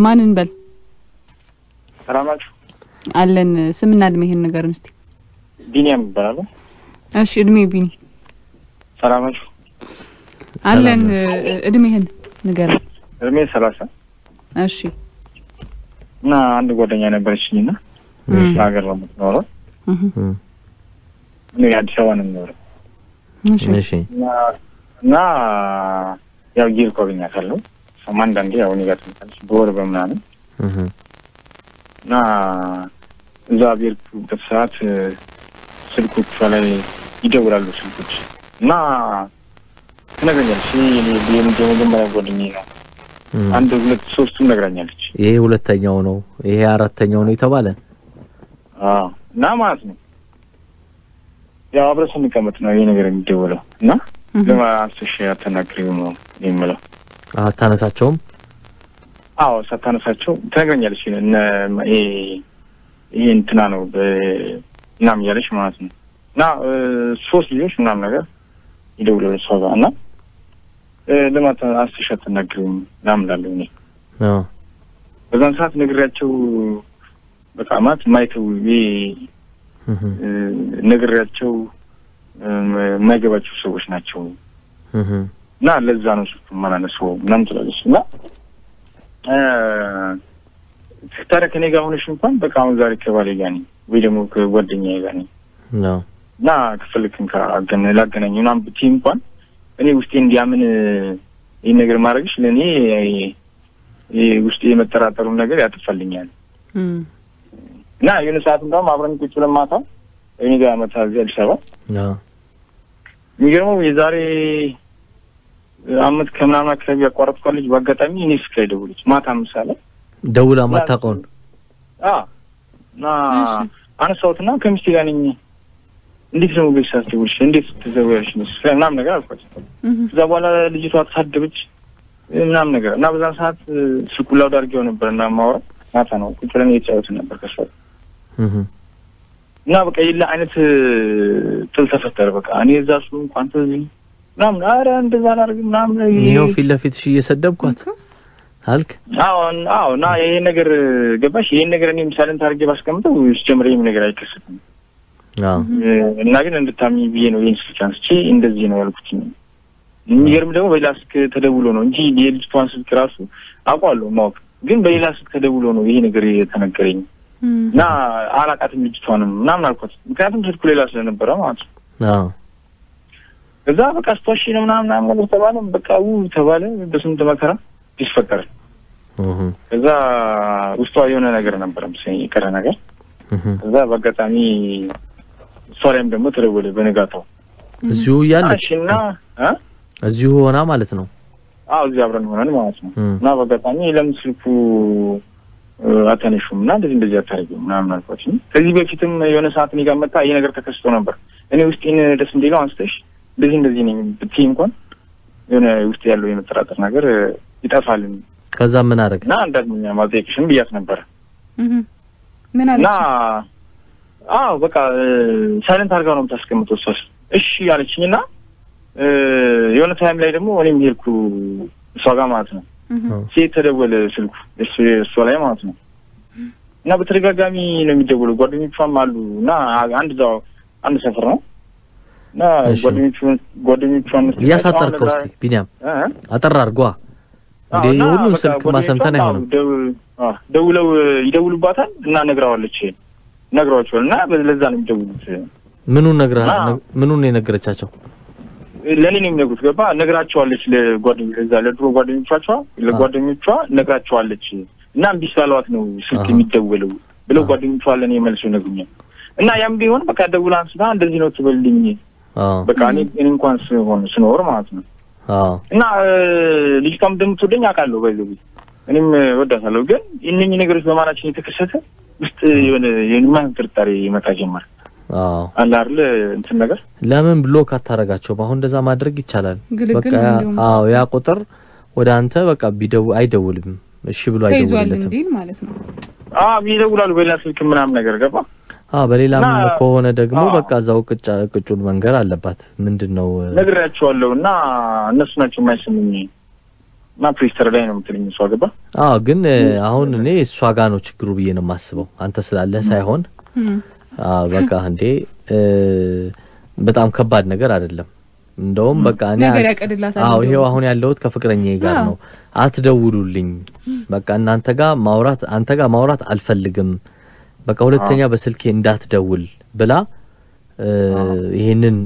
ማንን በል ሰላማችሁ አለን ስምና እድሜ ይሄን ነገር እንስቲ ቢኒያም ይባላል እሺ እድሜ ቢኒ ሰላማችሁ አለን እድሜህን ንገር እድሜ 30 እሺ እና አንድ ጓደኛ ነበርሽኝና ሀገር ነው የምትኖረው እኔ አዲስ አበባ ነው የምኖረው እሺ እና ያው ይልቆብኛለሁ ሰማንዳንዴ ያው እኔ ጋር ተመጣጣች በወር በመናምን እና እዛ ቢርኩበት ሰዓት ስልኮቹ ላይ ይደውላሉ ስልኮች እና ተነግረኛለች እኔ የመጀመሪያ ጓደኛዬ ነው አንድ ሁለት ሶስቱም ነግራኛለች ይሄ ሁለተኛው ነው ይሄ አራተኛው ነው የተባለ እና ማለት ነው ያው አብረን ስንቀመጥ ነው ይሄ ነገር የሚደውለው እና ለማንስሽ ያተናግሪው ነው የሚለው አታነሳቸውም አዎ ሳታነሳቸው ተነግረኛለች ይሄ እንትና ነው በእናም ያለሽ ማለት ነው እና ሶስት ልጆች ምናምን ነገር ይደውላሉ ሰው እና ለማታ አስተሻት ተናግሪው ምናምን ላለው ነው በዛን ሰዓት ነግራቸው በቃ ማለት ማይተው ነግራቸው ማይገባቸው ሰዎች ናቸው እና ለዛ ነው ማናነሱ ምናምን ትላለች እና ታዲያ ከኔ ጋር ሆነሽ እንኳን በቃ አሁን ዛሬ ከባሌ ጋር ነኝ ወይ ደግሞ ከጓደኛዬ ጋር ነኝ እና ክፍልክን ላገናኝ ምናምን ብትይ እንኳን እኔ ውስጤ እንዲያምን ይሄን ነገር ማድረግሽ ለኔ ውስጤ የመጠራጠሩን ነገር ያጥፋልኛል እና የሆነ ሰዓት እንደውም አብረን ቁጭ ብለን ማታ እኔ ጋር መታ አዲስ አበባ የሚገርመው የዛሬ አመት ከምናምን አካባቢ ያቋረጥኳለች በአጋጣሚ እኔ ስልክ ደውለች ማታ ምሳሌ ደውላ ማታውቀው እና አነሳሁትና ከሚስቴ ጋር ነኝ እንዴት ነው በሳት ደውልሽ እንዴት ተዘዋወርሽ ምናምን ነገር አልኳት ከዛ በኋላ ልጅቷ ተሳደበች ምናምን ነገር እና በዛ ሰዓት ስልኩ ላውድ አድርጌው ነበርና ማውራ ማታ ነው ቁጭ ብለን እየተጫወትን ነበር ከሷ እና በቃ ይላ አይነት ጥል ተፈጠረ በቃ እኔ እዛ ሱ እንኳን ተዚህ ምናምን አረ እንደዛ አላደርግም ምናምን ይሄው ፊት ለፊትሽ እየሰደብኳት አልክ አዎ እና ይሄ ነገር ገባሽ ይሄ ነገር እኔ ምሳሌን ታርጌ ባስቀምጠው ሲጀምር ይሄ ነገር አይከሰትም እና ግን እንድታምኚ ብዬ ነው ይሄን ስልቻንስቺ እንደዚህ ነው ያልኩት የሚገርም ደግሞ በሌላ ስልክ ተደውሎ ነው እንጂ የልጅቷን ስልክ ራሱ አውቃለሁ ማወቅ ግን በሌላ ስልክ ተደውሎ ነው ይሄ ነገር የተነገረኝ እና አላቃትም ልጅቷንም ምናምን አልኳት ምክንያቱም ስልኩ ሌላ ስለነበረ ማለት ነው ከዛ በቃ ስቷሽ ነው ምናምን ነገር ተባለ በቃ ተባለ በስንት መከራ ይፈጠራል ከዛ ውስጧ የሆነ ነገር ነበር መሰለኝ የቀረ ነገር ከዛ በአጋጣሚ ሶሪያም ደግሞ ተደወለ በነጋታው እዚሁ ያለች እና እዚሁ ሆና ማለት ነው አው እዚሁ አብረን ሆነን ማለት ነው እና በአጋጣሚ ለምስልኩ አታነሹም እና እንደዚህ አታረጊው ምናምን አልኳት ከዚህ በፊትም የሆነ ሰዓት እኔ ጋር መጣ ይሄ ነገር ተከስቶ ነበር እኔ ውስጤን ደስ እንዲለው አንስተሽ እንደዚህ ነኝ ብትይ እንኳን የሆነ ውስጥ ያለው የመጠራጠር ነገር ይጠፋል ከዛ ምን አደረገ እና አንዳንኛ ማዘይክሽን ብያት ነበር ምን አለች በቃ ሳይለንት አድርጋው ነው የምታስቀምጠው እሺ ያለችኝና የሆነ ታይም ላይ ደግሞ እኔም ሄድኩ እሷ ጋር ማለት ነው ሴት ተደወለ ስልኩ እሱ ላይ ማለት ነው እና በተደጋጋሚ ነው የሚደውለው ጓደኞቿም አሉና አንድ ሰፈር ነው እና ጓደኞቿን ያሳጠርከው እስቲ ቢኒያም አጠራ አርጓ እንዴ ሁሉ ስልክ ማሰምተን አይሆንም ደውለው ይደውሉባታል እና ነግራዋቸውና ለዛ ነው የሚደውሉት ምኑን የነገረቻቸው ለኔ ነው የሚነግሩት ገባ ነግራቸዋለች ለድሮ ጓደኞቿ ነግራቸዋለች እና ቢስላሏት ነው ስልክ የሚደውለው ብለው ጓደኞቿ ለኔ መልሶ ነግሩኛል እና ያም ቢሆን በቃ ደውላ አንስታ እንደዚህ ነው ትበልልኝ በቃ እኔ እንኳን ስኖር ማለት ነው እና ልጅቷም እንደምትወደኝ አውቃለሁ ባይዘው እኔም ወዳታለሁ ግን እነኚህ ነገሮች በማናችን የተከሰተ ውስጥ የሆነ የማን ጥርጣሬ ይመጣ ጀመረ አላርለ እንትን ነገር ለምን ብሎክ አታረጋቸው አሁን እንደዛ ማድረግ ይቻላል በቃ ያ ቁጥር ወደ አንተ በቃ አይደውልም እሺ ብሎ አይደውልለትም እንዴ ማለት ነው ቢደውላሉ በሌላ ስልክ ምናምን ነገር ገባ በሌላም ከሆነ ደግሞ በቃ ዛው ቅጩን መንገር አለባት ምንድነው ነግራቸዋለሁና እነሱ ናቸው የማይሰሙኝ እና ፕሪስተር ላይ ነው የምትልኝ እሷ ገባ ግን አሁን እኔ እሷ ጋር ነው ችግሩ ብዬ ነው የማስበው አንተ ስላለ ሳይሆን በቃ እንዴ በጣም ከባድ ነገር አይደለም እንደውም በቃ እኔ ይሄው አሁን ያለውት ከፍቅረኛዬ ጋር ነው አትደውሉልኝ በቃ አንተ ጋር ማውራት አልፈልግም በቃ ሁለተኛ በስልኬ እንዳትደውል ብላ ይሄንን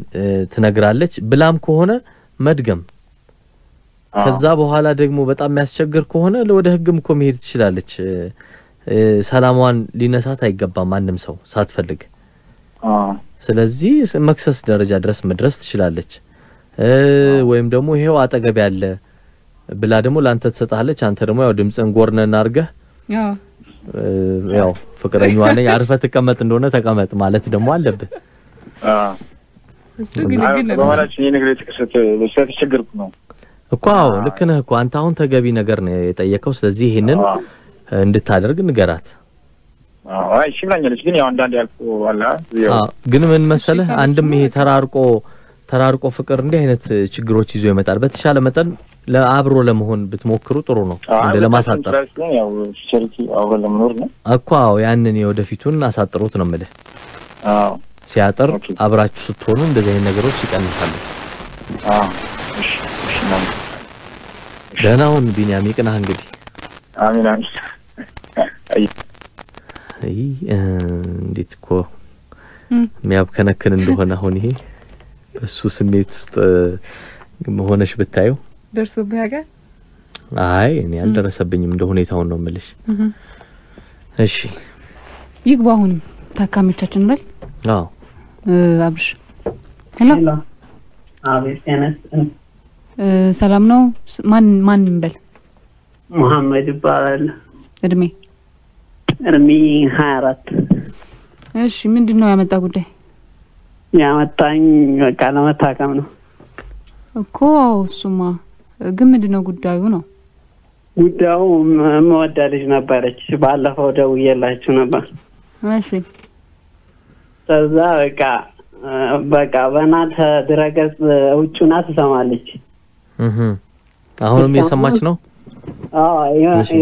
ትነግራለች ብላም ከሆነ መድገም ከዛ በኋላ ደግሞ በጣም የሚያስቸግር ከሆነ ወደ ህግም እኮ መሄድ ትችላለች ሰላሟን ሊነሳት አይገባም ማንንም ሰው ሳትፈልግ ስለዚህ መክሰስ ደረጃ ድረስ መድረስ ትችላለች ወይም ደግሞ ይሄው አጠገብ ያለ ብላ ደግሞ ላንተ ተሰጣለች አንተ ደግሞ ያው ድምጽን ጎርነና አርገህ ያው ፍቅረኛዋ ነኝ አርፈ ተቀመጥ እንደሆነ ተቀመጥ ማለት ደግሞ አለብህ እሱ ግን በማላችን የነገር የተከሰተ ስለተቸገርኩ ነው እኮ ልክ ነህ እኮ አንተ አሁን ተገቢ ነገር ነው የጠየቀው ስለዚህ ይሄንን እንድታደርግ ንገራት አይ ሽብላኛለች ግን ያው አንዳንድ ያልኩ አላ ግን ምን መሰለህ አንድም ይሄ ተራርቆ ፍቅር እንዲህ አይነት ችግሮች ይዞ ይመጣል በተሻለ መጠን ለአብሮ ለመሆን ብትሞክሩ ጥሩ ነው እንደ ለማሳጠር ያው ቸሪቲ አብሮ ለመኖር ነው እኮ ያንን የወደፊቱን አሳጥሩት ነው ማለት ሲያጥር አብራችሁ ስትሆኑ እንደዚህ አይነት ነገሮች ይቀንሳሉ እሺ ደህናውን ቢኒያም ይቅናህ እንግዲህ አሜን አይ እንዴት እኮ የሚያብከነክን እንደሆነ አሁን ይሄ እሱ ስሜት ውስጥ መሆነሽ ብታዩ ደርሶብህ ያውቃል አይ እኔ አልደረሰብኝም እንደ ሁኔታው ነው የምልሽ እሺ ይግባሁን ታካሚቻችን ነል አብሽ ሄሎ አቤት ያነስ ሰላም ነው ማን እንበል መሐመድ ይባላል እድሜ 24 እሺ ምንድነው ያመጣ ጉዳይ ያመጣኝ በቃ ለመታከም ነው እኮ እሱማ ግን ምንድነው ጉዳዩ ነው ጉዳዩ መወዳ ልጅ ነበረች ባለፈው ደውዬላችሁ ነበር እሺ ከዛ በቃ በእናንተ ድረገጽ ውጭና ትሰማለች አሁንም እየሰማች ነው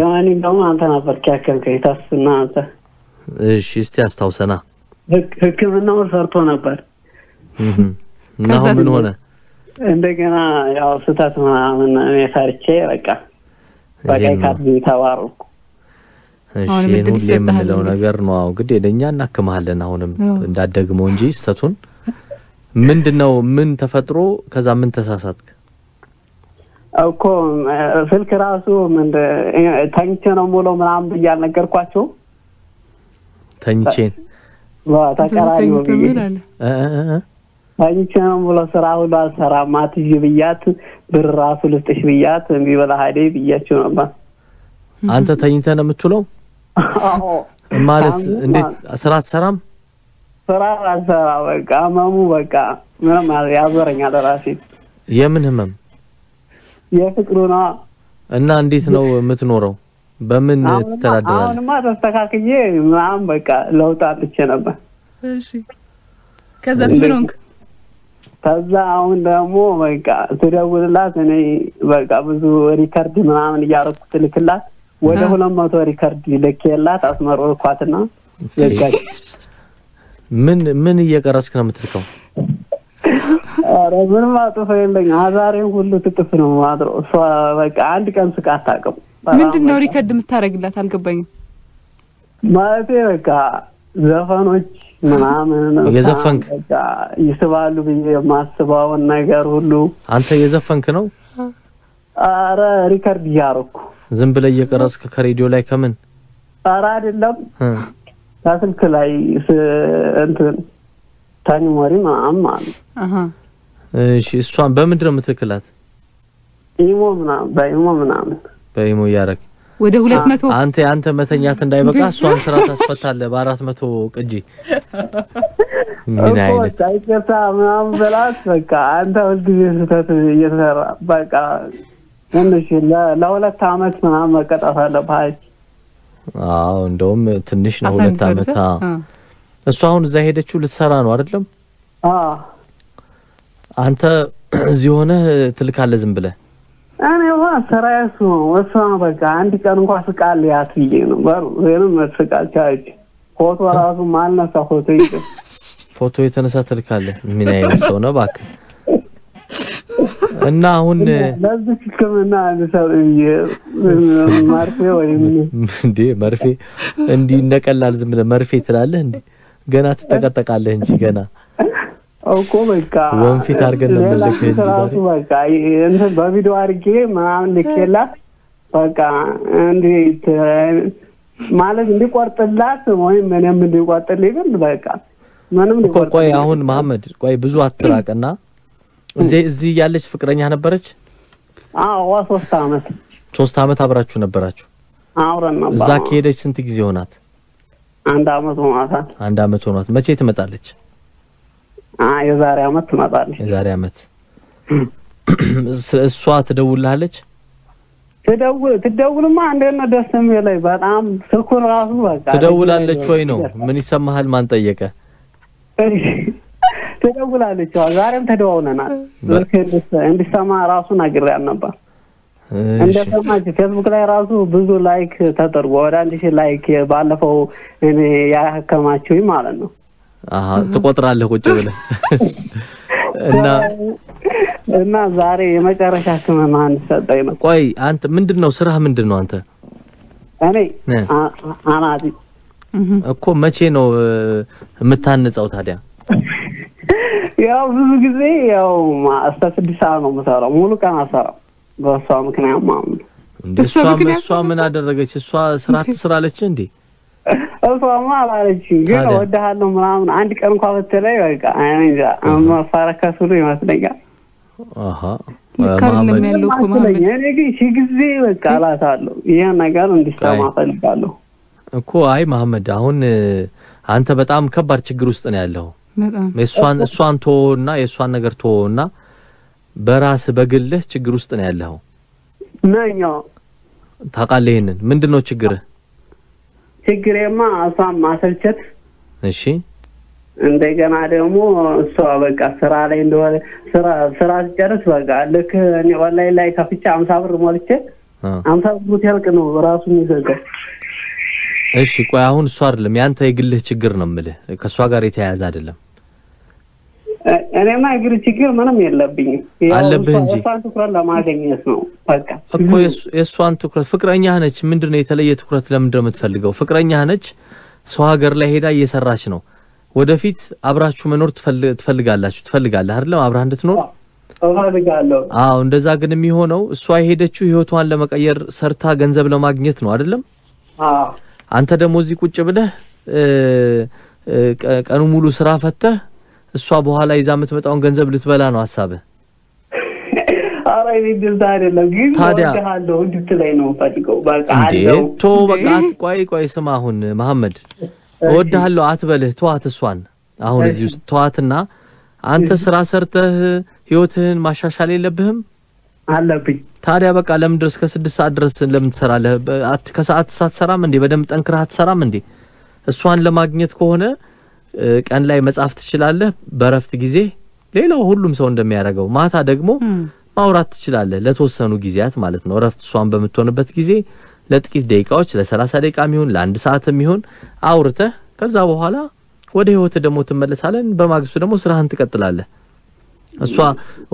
ያኔ ደግሞ አንተ ነበር ያከምከኝ ታስና አንተ እሺ እስቲ አስታውሰና ህክምናው ሰርቶ ነበር እና ምን ሆነ እንደገና ያው ስህተት ምናምን ሰርቼ በቃ ካርድ ተባረኩ እሺ ነው ለምንለው ነገር ነው እንግዲህ ለኛ እናከማለን አሁንም እንዳደግመው እንጂ ስተቱን ምንድነው ምን ተፈጥሮ ከዛ ምን ተሳሳትክ እኮ ስልክ ራሱ ምን ታንቼ ነው ሙሉ ምናምን ብያል ነገርኳቸው ታንቼን ታቀራዩ ቢላል ታንቼ ነው ሙሉ ስራ ሁሉ አልሰራም አትጂ ብያት ብር ራሱ ልስጥሽ ብያት እንቢበላ ሀዴ ብያቸው ነበር አንተ ታንቼ ነው የምትለው አዎ ማለት እንዴት ስራ አትሰራም ስራ አልሰራ በቃ ማሙ በቃ ምንም ያዞረኛል ራሴ የምን ህመም የፍቅሩና እና እንዴት ነው የምትኖረው በምን ትተዳደራለህ አሁንማ ተስተካክዬ ምናምን በቃ ለውጥ አጥቼ ነበር እሺ ከዛስ ምን ሆንክ ከዛ አሁን ደግሞ በቃ ትደውልላት እኔ በቃ ብዙ ሪከርድ ምናምን እያረኩት ልክላት ወደ 200 ሪከርድ ልኬላት አስመረኳትና ዘጋች ምን እየቀረስክ ነው የምትልከው አረ ምን ማጥፋ የለኝ አዛሬን ሁሉ ትጥፍ ነው ማድሮ እሷ በቃ አንድ ቀን ስቃት አቀም ምንድነው ሪከርድ የምታረግላት አልገባኝም ማለቴ በቃ ዘፈኖች ምናምን የዘፈንክ በቃ ይስባሉ በማስባው ነገር ሁሉ አንተ የዘፈንክ ነው አረ ሪከርድ ያረኩ ዝም ብለ እየቀረስክ ከሬዲዮ ላይ ከምን አረ አይደለም ታስልክ ላይ እንትን ታኒ ሞሪ ማማ እሺ እሷን በምንድን ነው የምትልክላት በኢሞ ምናምን በኢሞ ያረክ ወደ 200 አንተ መተኛት እንዳይበቃ እሷን ስራ ታስፈታለህ በ400 ቅጂ ምን አይነት ታይከታ ምናምን በላት በቃ አንተ ወልግዜ ስህተት እየሰራ በቃ ትንሽ ለሁለት አመት ምናምን መቀጣት አለብህ እንደውም ትንሽ ነው 2 አመት እሷ አሁን እዛ ሄደችው ልትሰራ ነው አይደለም አንተ እዚህ ሆነ ትልካለህ ዝም ብለህ እኔማ ስራዬ እሱ በቃ አንድ ቀን እንኳን ስቃል ያትዬ ነው ወይንም መስቃል ቻች ፎቶ ራሱ ማልነሳ ፎቶ የተነሳ ትልካለህ ምን አይነት ሰው ነው እባክህ እና አሁን ለዚህ ህክምና አንሰልኝ መርፌ ወይም እንዴ መርፌ እንዲ ነቀላል ዝም ብለህ መርፌ ትላለህ እንዴ ገና ትተቀጠቃለህ እንጂ ገና እኮ በቃ ወንፊት አድርገን ለመለከ እንጂ ዛሬ በቃ እንትን በቪዲዮ አድርጌ ምናምን ልኬላት በቃ እንዴ ማለት እንዲቆርጥላት ወይም ምንም እንዲቆርጥልኝ ግን በቃ ምንም ቆይ አሁን መሐመድ ቆይ ብዙ አትራቀና እዚህ ያለች ፍቅረኛ ነበረች? አዎ 3 አመት አብራችሁ ነበራችሁ? አብረን ነበር። እዛ ከሄደች ስንት ጊዜ ሆናት? 1 አመት ሆኗታል። 1 አመት ሆኗት። መቼ ትመጣለች? የዛሬ አመት ትመጣለች። የዛሬ አመት እሷ ትደውልልሃለች? ትደውልማ እንደነ ደስ የሚለኝ በጣም ስልኩን ራሱ በቃ ትደውላለች ወይ ነው? ምን ይሰማሃል? ማን ጠየቀ? ትደውላለች። ዛሬም ተደዋውለናል። እንዲሰማ ራሱ ነግሬያት ነበር። እንደሰማች ፌስቡክ ላይ ራሱ ብዙ ላይክ ተደርጎ ወደ 1000 ላይክ ባለፈው እኔ ያከማችሁኝ ማለት ነው። ትቆጥራለህ ቁጭ ብለህ እና ዛሬ የመጨረሻ ህክምና እንሰጠኝ ነው። ቆይ አንተ ምንድነው ስራህ? ምንድነው አንተ? እኔ አናጺ እኮ መቼ ነው የምታንጸው ታዲያ? ያው ብዙ ጊዜ ያው እስከ 6 ሰዓት ነው የምሰራው። ሙሉ ቀን አሰራው። በሷ ምክንያት ማለት ነው። እሷ ምን አደረገች? እሷ ስራ ትስራለች እንዴ? እሷማ አላለች ግን ወደሃለሁ ምናምን አንድ ቀን እንኳን በተለይ በቃ እንጃ ማፈረከሱ ይመስለኛል። ለካለም ያለው ኮማንድ እኔ ግን ጊዜ በቃ አላታለሁ ይሄ ነገር እንዲሰማ ፈልጋለሁ እኮ። አይ መሐመድ አሁን አንተ በጣም ከባድ ችግር ውስጥ ነው ያለው። እሷን ተወውና የእሷን ነገር ተወውና በራስ በግልህ ችግር ውስጥ ነው ያለው ነኝ። ታውቃለህ ይሄንን ምንድነው ችግርህ? ችግሬማ እሷን ማሰልቸት። እሺ እንደገና ደግሞ እሷ በቃ ስራ ላይ እንደሆነ ስራ ጨርስ በቃ ልክ እኔ ኦንላይን ላይ ከፍቼ 50 ብር ሞልቼ 50 ብር ትልቅ ነው ራሱ የሚዘጋው። እሺ ቆይ አሁን እሷ አይደለም ያንተ የግልህ ችግር ነው የምልህ ከሷ ጋር የተያያዘ አይደለም። እኔማ የግል ችግር ምንም የለብኝም። አለብህ እንጂ እሷን ትኩረት ለማግኘት ነው በቃ እኮ የእሷን ትኩረት ፍቅረኛህ ነች። ምንድነው የተለየ ትኩረት ለምንድነው የምትፈልገው? ፍቅረኛህ ነች። ሰው ሀገር ላይ ሄዳ እየሰራች ነው። ወደፊት አብራችሁ መኖር ትፈልጋለህ አይደል? አብራህ እንድትኖር እፈልጋለሁ። አዎ እንደዛ ግን የሚሆነው እሷ የሄደችው ህይወቷን ለመቀየር ሰርታ ገንዘብ ለማግኘት ነው አይደለም? አዎ አንተ ደግሞ እዚህ ቁጭ ብለህ ቀኑ ሙሉ ስራ ፈተህ እሷ በኋላ ይዛ የምትመጣውን ገንዘብ ልትበላ ነው ሐሳብህ? አረ ይድል አይደለም ግን ወደሃለሁ እንድትለይ ነው ፈልገው በቃ አለው ቶ በቃ ቆይ ስማ አሁን መሐመድ ወደሃለሁ አትበልህ ተዋት እሷን አሁን እዚህ ውስጥ ተዋትና አንተ ስራ ሰርተህ ህይወትህን ማሻሻል የለብህም? አለብኝ። ታዲያ በቃ ለምን ድረስ ከ6 ሰዓት ድረስ ለምን ትሰራለህ? ከሰዓት ሳትሰራም እንዴ? በደም ጠንክረህ አትሰራም እንዴ? እሷን ለማግኘት ከሆነ ቀን ላይ መጻፍ ትችላለህ በረፍት ጊዜ ሌላው ሁሉም ሰው እንደሚያደርገው ማታ ደግሞ ማውራት ትችላለህ ለተወሰኑ ጊዜያት ማለት ነው። ረፍት እሷን በመተውንበት ጊዜ ለጥቂት ደቂቃዎች ለ30 ደቂቃም ይሁን ለ1 ሰዓትም ይሁን አውርተህ ከዛ በኋላ ወደ ህይወት ደግሞ ትመለሳለህ። በማግስቱ ደግሞ ስራህን ትቀጥላለህ። እሷ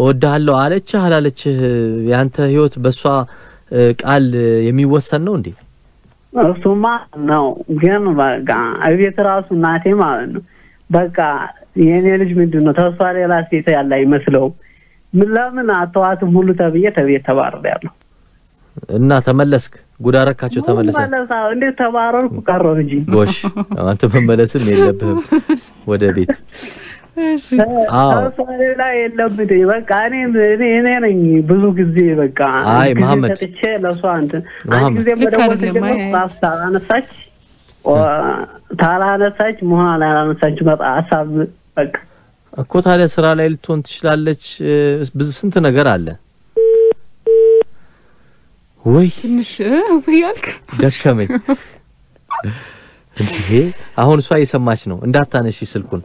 ወደሃለሁ አለች አላለች ያንተ ህይወት በሷ ቃል የሚወሰን ነው እንዴ? እሱማ ነው ግን በቃ አቤት ራሱ እናቴ ማለት ነው በቃ የኔ ልጅ ምንድነው ተስፋ ሌላ ሴት ያለ አይመስለውም። ለምን አተዋትም ሁሉ ተብዬ ተባረርያለሁ እና ተመለስክ? ጉዳረካቸው ተመለሰ? እንዴት ተባረርኩ ቀረው እንጂ ጎሽ አንተ መመለስም የለብህም ወደ ቤት። እሺ አሳለ ላይ ለብደ በቃ እኔ ነኝ ብዙ ጊዜ በቃ አይ መሐመድ ተጥቼ ለሷ አንተ ጊዜ በደወለ ራስታ አነሳች ታላነሳች መሆን አላነሳች በቃ ሐሳብ በቃ እኮ ታዲያ ስራ ላይ ልትሆን ትችላለች። ብዙ ስንት ነገር አለ ወይ ትንሽ ወያልክ ደከመኝ እንዴ? አሁን እሷ እየሰማች ነው እንዳታነሺ ስልኩን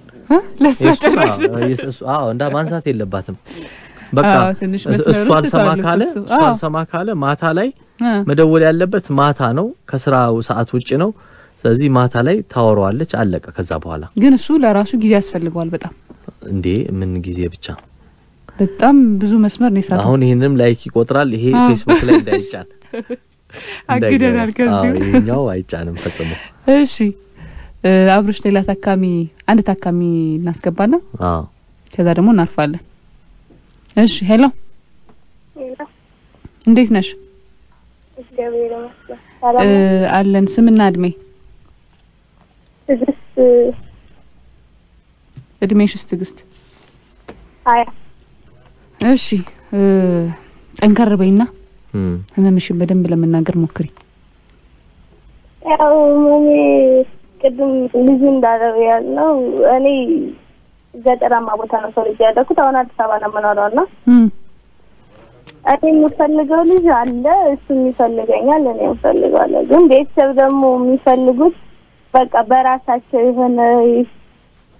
ለሰራሽ አዎ እንዳ ማንሳት የለባትም በቃ እሱ አልሰማ ካለ ማታ ላይ መደወል ያለበት ማታ ነው ከስራው ሰዓት ውጪ ነው ስለዚህ ማታ ላይ ታወራዋለች አለቀ ከዛ በኋላ ግን እሱ ለራሱ ጊዜ ያስፈልገዋል በጣም እንዴ ምን ጊዜ ብቻ በጣም ብዙ መስመር ነው ይሳታል አሁን ይሄንም ላይክ ይቆጥራል ይሄ ፌስቡክ ላይ እንዳይጫን አግደናል ከዚህ ይሄኛው አይጫንም ፈጽሞ እሺ አብርሽ ሌላ አንድ ታካሚ እናስገባና ከዛ ደግሞ እናርፋለን እሺ ሄሎ እንዴት ነሽ አለን ስምና እድሜሽስ ትግስት እሺ ጠንከር በይና ህመምሽን በደንብ ለመናገር ሞክሪ ያው ቅድም ልጅ እንዳለው ያለው እኔ ገጠራማ ቦታ ነው ሰልጅ ያደኩት አሁን አዲስ አበባ ነው የምኖረውና እኔ የምፈልገው ልጅ አለ እሱ ይፈልገኛል እኔ እፈልጋለሁ ግን ቤተሰብ ደግሞ የሚፈልጉት በቃ በራሳቸው የሆነ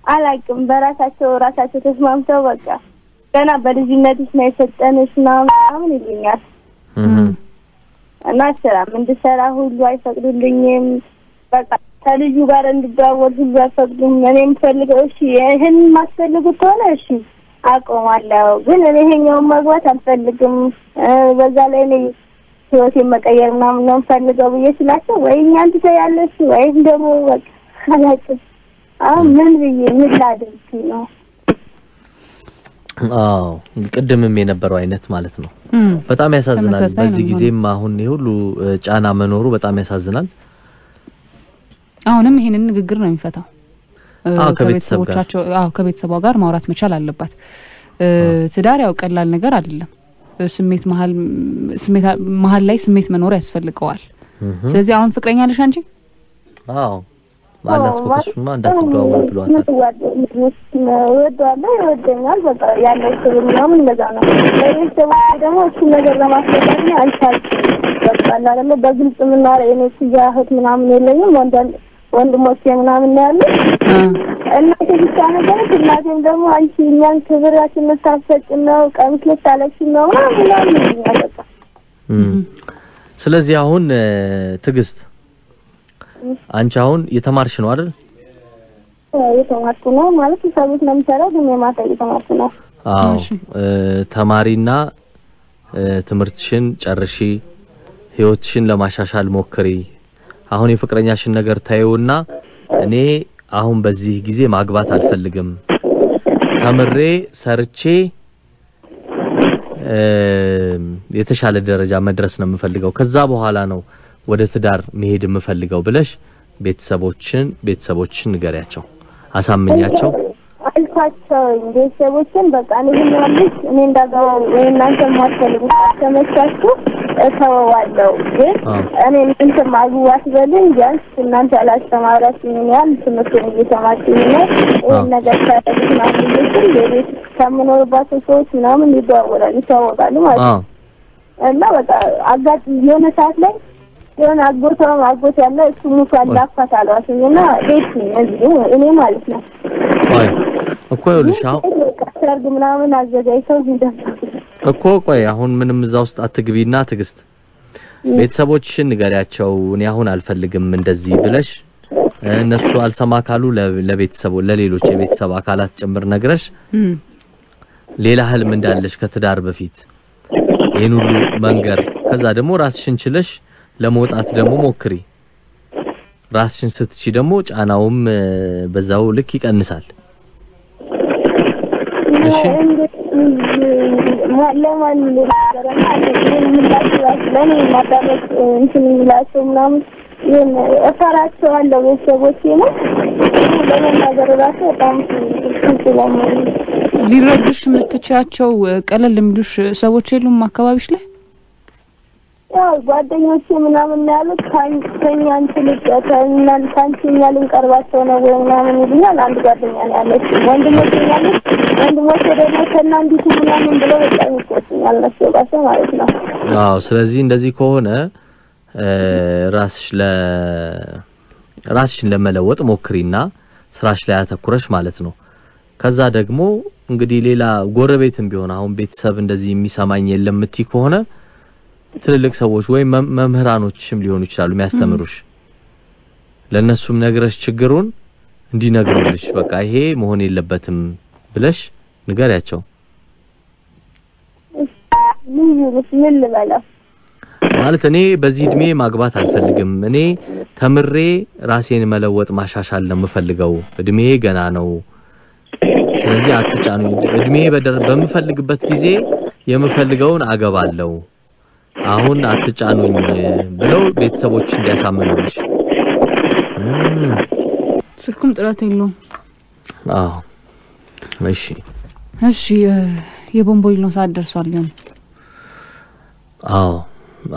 አላቅም በራሳቸው ተስማምተው በቃ ገና በልጅነትሽ ነው የሰጠንሽ ምናምን ይሉኛል እና ስራም እንድሰራ ሁሉ አይፈቅዱልኝም በቃ ከልጁ ጋር እንድዳወል ሁሉ አይፈቅዱም እኔም ፈልገው እሺ ይሄን ማስፈልጉት ሆነ እሺ አቆማለሁ ግን እኔ ይሄኛውን ማግባት አልፈልግም በዛ ላይ እኔ ህይወቴን መቀየር ምናምን ነው ፈልገው ብዬሽላቸው ወይ አንተ ታያለሽ ወይ ደግሞ በቃ አላውቅም ምን ላድርግ ነው ቅድምም የነበረው አይነት ማለት ነው በጣም ያሳዝናል በዚህ ጊዜም አሁን ይሁሉ ጫና መኖሩ በጣም ያሳዝናል አሁንም ይሄንን ንግግር ነው የሚፈታው ከቤተሰቧ ጋር ማውራት መቻል አለባት ትዳር ያው ቀላል ነገር አይደለም ስሜት መሃል ላይ ስሜት መኖር ያስፈልገዋል ስለዚህ አሁን ፍቅረኛ አለሽ አንቺ ማለት ወጥሱማ እንዳትደዋወል ብሏታል ወደኛል በቃ ያለው ስለምንም እንደዛ ነው ደግሞ እሱ ነገር ለማስፈጸም አልቻልኩም በቃ አይደለም በግልጽ ምናረ እኔ ሲያህት ምናምን የለኝም ወንድሞቼ ምናምን ያሉ እናቴ ብቻ ነገር እናቴም ደግሞ አንቺ እኛን ክብራችን መታሰጭ ነው ቀምስ ለታለሽ ነው ምናምን ያለቀ ስለዚህ አሁን ትግስት አንቺ አሁን የተማርሽ ነው አይደል የተማርኩ ነው ማለት ሰውት ነው የምሰራው ግን የማታ የተማርኩ ነው ተማሪና ትምርትሽን ጨርሺ ህይወትሽን ለማሻሻል ሞክሪ አሁን የፍቅረኛሽን ነገር ታዩና እኔ አሁን በዚህ ጊዜ ማግባት አልፈልግም ተምሬ ሰርቼ የተሻለ ደረጃ መድረስ ነው የምፈልገው ከዛ በኋላ ነው ወደ ትዳር መሄድ የምፈልገው ብለሽ ቤተሰቦችን ንገሪያቸው አሳምኛቸው አልኳቸው ቤተሰቦችን በቃ እኔ እንዳጋው እናንተ ማትፈልጉ ተመቻችሁ እተዋለሁ ግን እኔ እንትን ማግባት በልን ቢያንስ እናንተ ያላስተማራችሁኝ ያን ትምህርቱን እየተማርኩኝ ነው ይሄን ነገር ታደርጉና ልጅን የቤት ከምኖርባቸው ሰዎች ምናምን ይተዋወቃሉ ማለት ነው እና በቃ አጋጥ የሆነ ሰዓት ላይ የሆነ አጎት ያለ እሱ ሙቷል አፋታለዋልና ቤት እኔ ማለት ነው እኮ ይልሻው ሰርግ ምናምን አዘጋጅተው ይደርሳል እኮ ቆይ አሁን ምንም እዛ ውስጥ አትግቢና ትግስት ቤተሰቦችን ንገሪያቸው እኔ አሁን አልፈልግም እንደዚህ ብለሽ እነሱ አልሰማ ካሉ ለሌሎች የቤተሰብ አካላት ጭምር ነግረሽ ሌላ ህልም እንዳለሽ ከትዳር በፊት ይሄን ሁሉ መንገር ከዛ ደግሞ ራስሽን ችለሽ ለመውጣት ደግሞ ሞክሪ ራስሽን ስትቺ ደግሞ ጫናውም በዛው ልክ ይቀንሳል እሺ ለማን ለራና ለኔ ማዳረስ እንትን ይላቸው ምናምን እፈራቸዋለሁ ቤተሰቦቼ ነው ለመናገር ራሱ በጣም ሊረዱሽ የምትቻቸው ቀለል የሚሉሽ ሰዎች የሉም አካባቢሽ ላይ ያው ጓደኞቼ ምናምን ያሉት ከኛ እንትን ልቀተናል ካንቺኛ ልንቀርባቸው ነው ወይ ምናምን ይሉኛል አንድ ጓደኛ ነው ያለች ወንድሞቼ ደግሞ ከናንዲቱ ምናምን ብለው በጣም ይቆጡኛል ለሰባቸው ማለት ነው አዎ ስለዚህ እንደዚህ ከሆነ ራስሽን ለመለወጥ ሞክሪና ስራሽ ላይ አተኩረሽ ማለት ነው ከዛ ደግሞ እንግዲህ ሌላ ጎረቤትም ቢሆን አሁን ቤተሰብ እንደዚህ የሚሰማኝ የለም ምቲ ከሆነ ትልልቅ ሰዎች ወይ መምህራኖችም ሊሆኑ ይችላሉ የሚያስተምሩሽ ለነሱም ነግረሽ ችግሩን እንዲነግሩልሽ በቃ ይሄ መሆን የለበትም ብለሽ ንገሪያቸው ምን ልበላ ማለት እኔ በዚህ እድሜ ማግባት አልፈልግም እኔ ተምሬ ራሴን መለወጥ ማሻሻል ነው የምፈልገው እድሜ ገና ነው ስለዚህ አትጫኑ እድሜ በምፈልግበት ጊዜ የምፈልገውን አገባለሁ አሁን አትጫኑኝ ብለው ቤተሰቦች እንዲያሳምኑልሽ ስልኩም ጥራት የለውም አዎ እሺ የቦምቦይል ነው ሰዓት ደርሷል ግን አዎ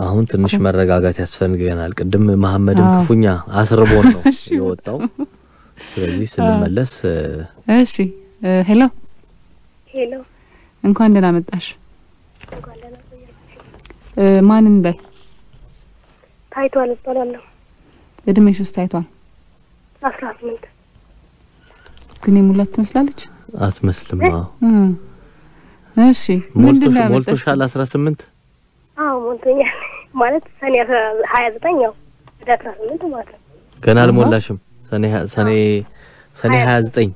አሁን ትንሽ መረጋጋት ያስፈልገናል ቅድም መሐመድም ክፉኛ አስርቦን ነው የወጣው ስለዚህ ስለመለስ እሺ ሄሎ እንኳን ደህና መጣሽ ማንን በይ ታይቷል እባላለሁ እድሜሽ ውስጥ ታይቷል 18 ግን የሙላት ትመስላለች አትመስልም እሺ ምንድነው ሞልቶሻል 18 አዎ ሞልቶኛል ማለት ሰኔ 29 ያው 18 ማለት ነው ገና አልሞላሽም ሰኔ 29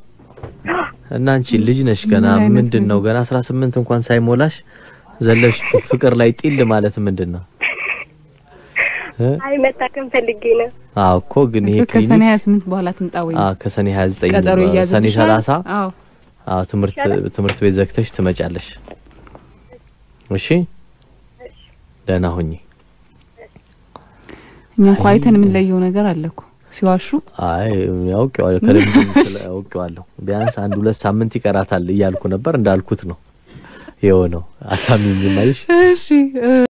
እና አንቺ ልጅ ነሽ ገና ምንድነው ገና 18 እንኳን ሳይሞላሽ ዘለሽ ፍቅር ላይ ጢል ማለት ምንድነው አይ መጣከም ፈልጌ ነው አዎ እኮ ግን ይሄ ከሰኔ 28 በኋላ ትምጣወይ ከሰኔ 29 ሰኔ 30 አዎ ትምህርት ቤት ዘግተሽ ትመጫለሽ እሺ ደህና ሁኚ እኛ ቋይተን ምን ለየው ነገር አለኩ ሲዋሹ አይ ያውቀዋል ከለምም ያውቀዋለሁ ቢያንስ 1-2 ሳምንት ይቀራታል እያልኩ ነበር እንዳልኩት ነው የሆነው አታሚኝ ማይሽ እሺ